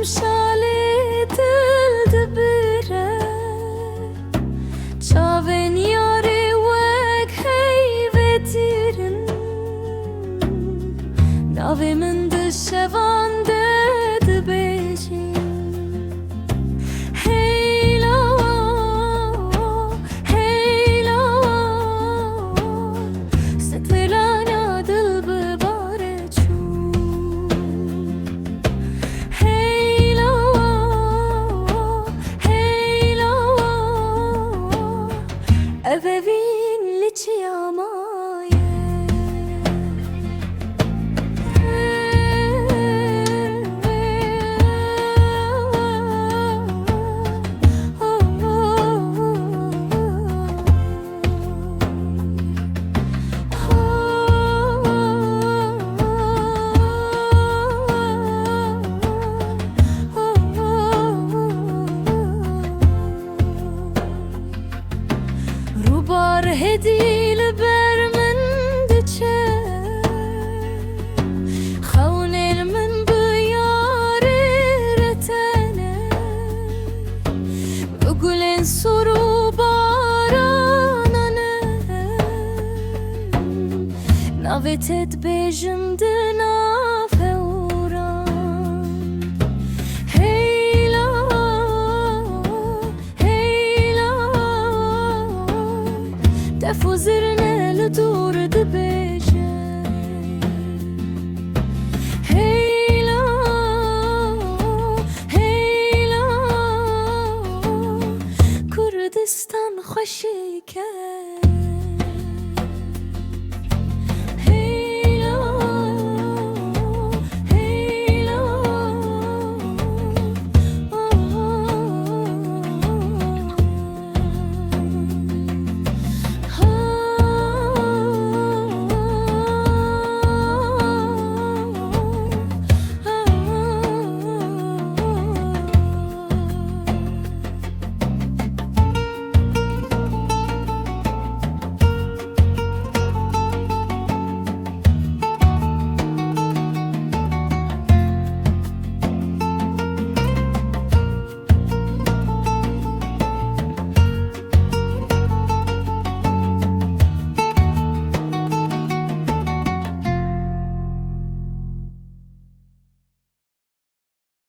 شالي دل دبره چاوین یاری وک هیوتیرن ناوی من دشوان دبیجین هیلا هیلا ستویلانا دل بباره چون هیلا هیلا evevin liçi amaye Rubar hedil bermen diçe Xawnel min biyare retene Bugülen soru baranane Navetet bejim dina